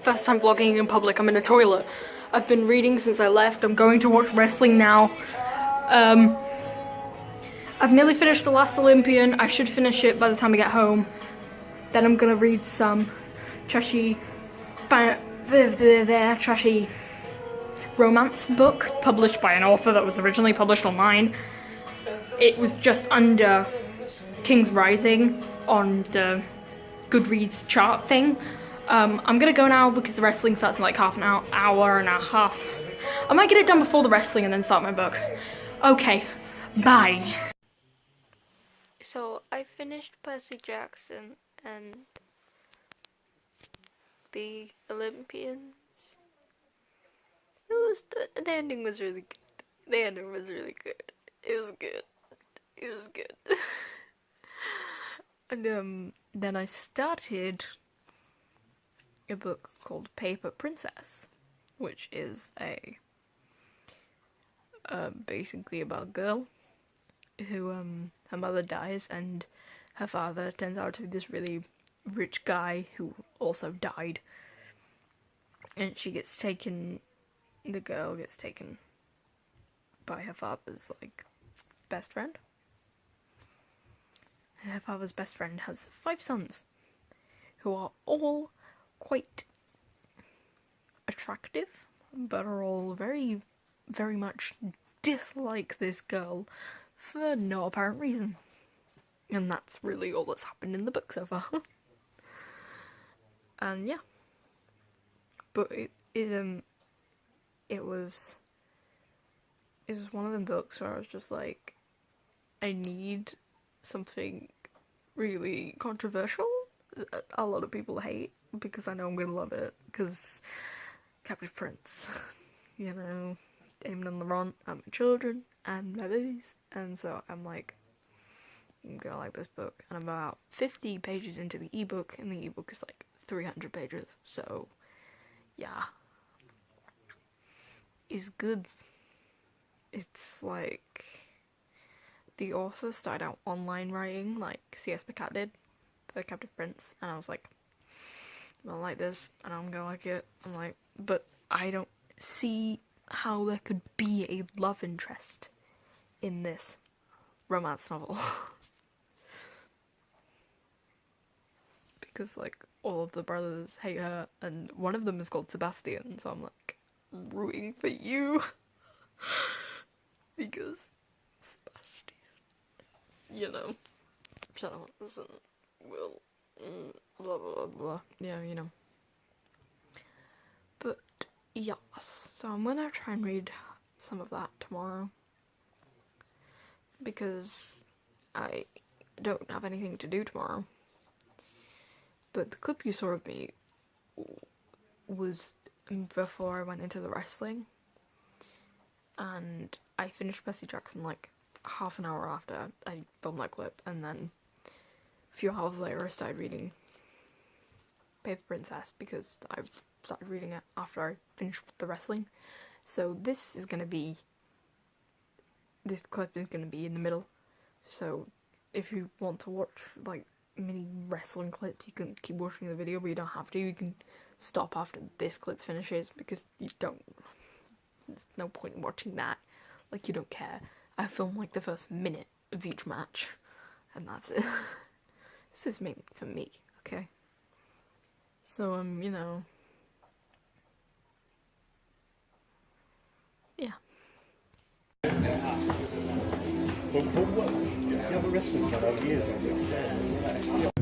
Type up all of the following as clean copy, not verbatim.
First time vlogging in public, I'm in a toilet. I've been reading since I left. I'm going to watch wrestling now. I've nearly finished The Last Olympian. I should finish it by the time I get home. Then I'm gonna read some trashy romance book published by an author that was originally published online. It was just under King's Rising on the Goodreads chart thing. I'm gonna go now because the wrestling starts in like half an hour and a half. I might get it done before the wrestling and then start my book. Okay, bye. So I finished Percy Jackson and the Olympians. The ending was really good. The ending was really good. It was good. It was good. And then I started a book called Paper Princess, which is a basically about a girl who her mother dies and her father turns out to be this really rich guy who also died, and the girl gets taken by her father's like best friend, and her father's best friend has 5 sons who are all quite attractive but are all very, very much dislike this girl for no apparent reason. And that's really all that's happened in the book so far. And yeah. But it was one of them books where I was just like, I need something really controversial that a lot of people hate, because I know I'm gonna love it, because Captive Prince, you know, aiming on the run at my children and my babies, and so I'm like, I'm gonna like this book. And I'm about 50 pages into the ebook, and the ebook is like 300 pages, so yeah, it's good. It's like, the author started out online writing like C.S. McCat did for Captive Prince, and I was like, I like this, and I'm gonna like it. I'm like, but I don't see how there could be a love interest in this romance novel. Because, like, all of the brothers hate her, and one of them is called Sebastian, so I'm like, rooting for you. Because Sebastian, you know, Charles and Will, blah blah blah, yeah, you know. But yes, so I'm gonna try and read some of that tomorrow, because I don't have anything to do tomorrow. But the clip you saw of me was before I went into the wrestling, and I finished Percy Jackson like half an hour after I filmed that clip, and then a few hours later I started reading Paper Princess, because I started reading it after I finished the wrestling. So this clip is gonna be in the middle, so if you want to watch like mini wrestling clips, you can keep watching the video, but you don't have to. You can stop after this clip finishes, because there's no point in watching that, like, you don't care. I film like the first minute of each match, and that's it. This is mainly for me, okay? So, you know, yeah.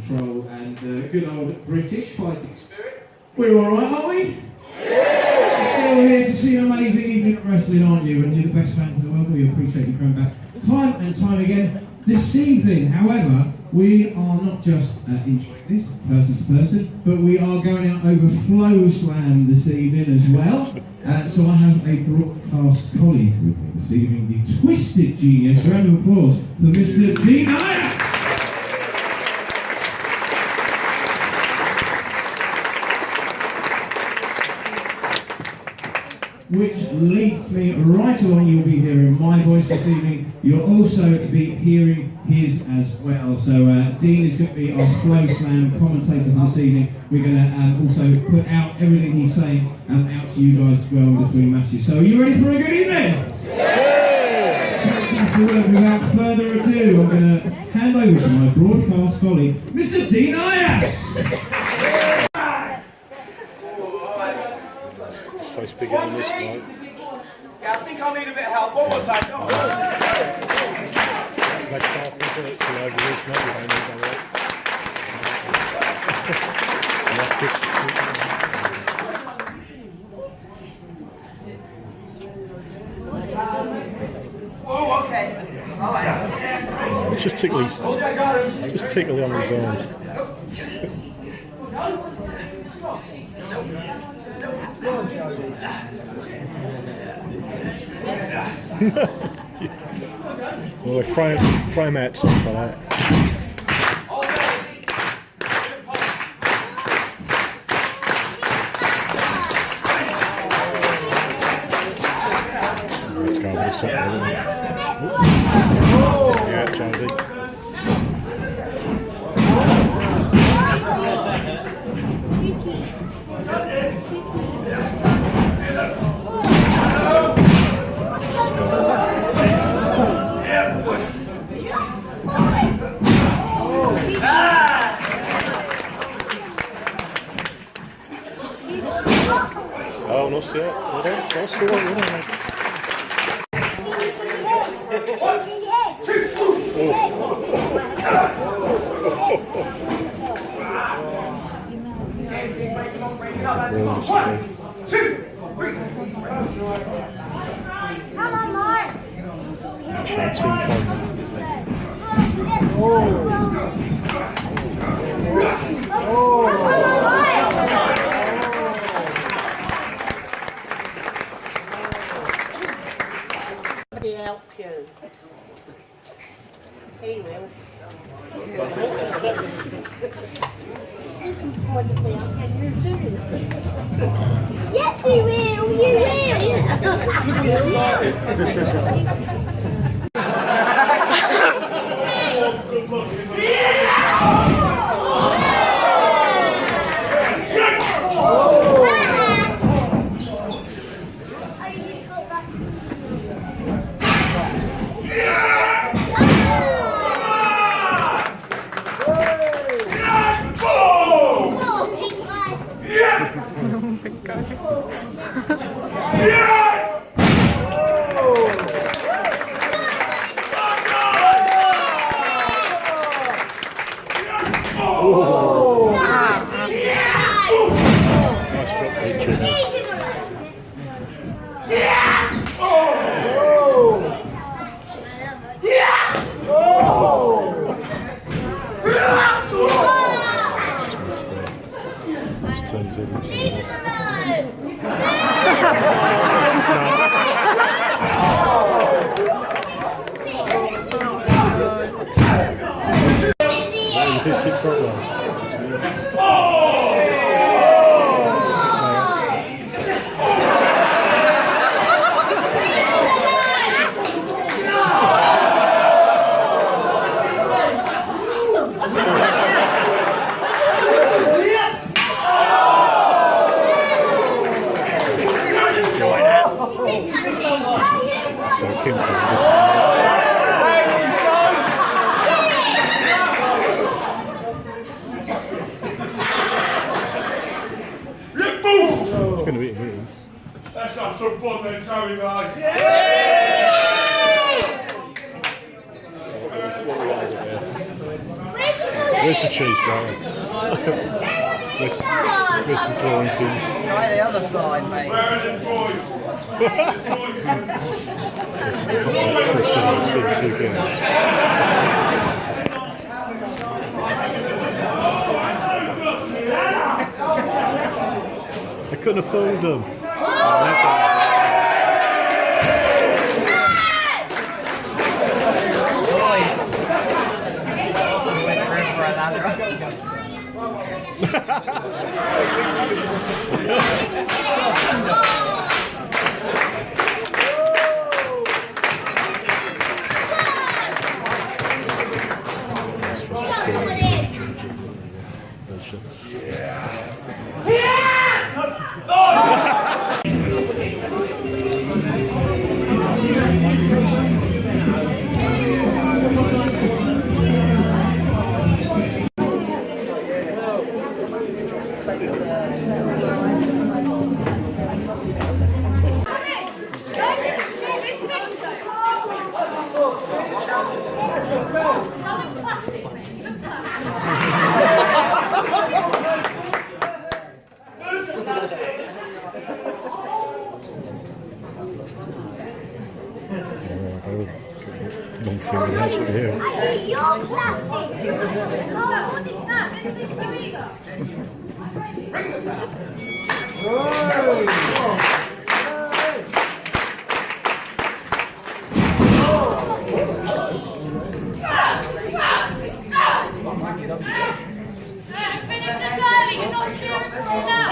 Control and good old British fighting spirit. We're alright, aren't we? Yeah! You're still here to see an amazing evening of wrestling, aren't you? And you're the best fans in the world. We appreciate you coming back time and time again. This evening, however, we are not just enjoying this person to person, but we are going out over Flow Slam this evening as well. So I have a broadcast colleague with me this evening, the Twisted Genius. Round of applause for Mr. Dean Iyer. Which leads me right along. You'll be hearing my voice this evening. You'll also be hearing his as well. So Dean is going to be our Flow Slam commentator for this evening. We're going to also put out everything he's saying out to you guys as well between matches. So are you ready for a good evening? Fantastic. Well, without further ado, I'm going to hand over to my broadcast colleague, Mr. Dean Ayas. Supposed to be getting this night. Yeah, I think I'll need a bit of help. One more time. Come on. Let's start with it to over this night. We don't need that. Oh, okay. All right. Just tickle on his arms. Well, frame out some for that. Let's go this way. Yeah, Jonesy. Oh, no, see it. No, see it. Come on, Mark. Actually, 2 points. Somebody help you. He will. Yes, he will. You will. Let's have some fun then, shall we, guys? Where's the cheese, Brian? Where's the drawing keys? Try the other side, mate. Where are the boys? I couldn't afford them. Long finger, that's what here. You're plastic. Finish this early, you're not cheering for it now.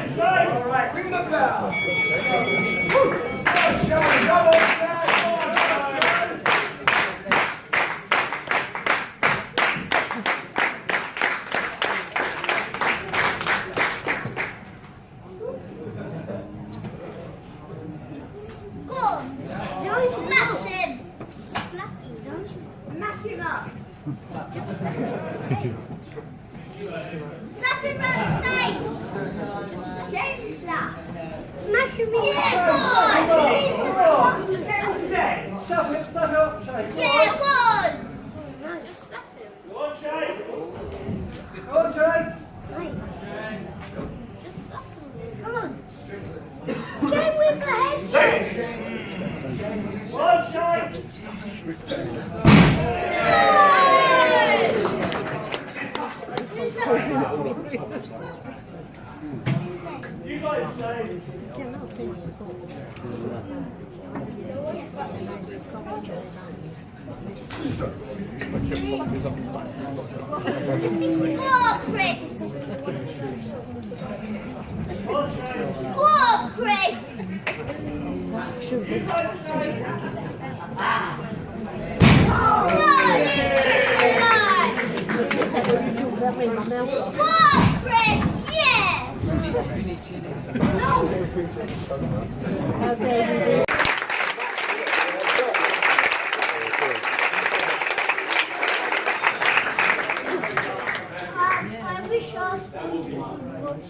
Alright, ring the bell. Slap him round the face! Shame slap! Smash him in the face! Yeah, go on! No, just slap him. Go on, Shane! Right. Just slap him. Come on! Get with the head! Go on, Shane! You guys say. Go on, Chris! Go on, Chris! Go on, Chris! I wish I was.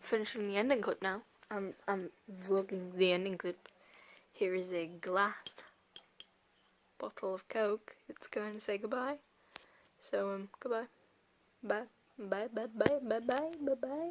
Finishing the ending clip now. I'm vlogging the ending clip. Here is a glass bottle of Coke. It's going to say goodbye. So goodbye. Bye. Bye bye bye bye bye bye bye.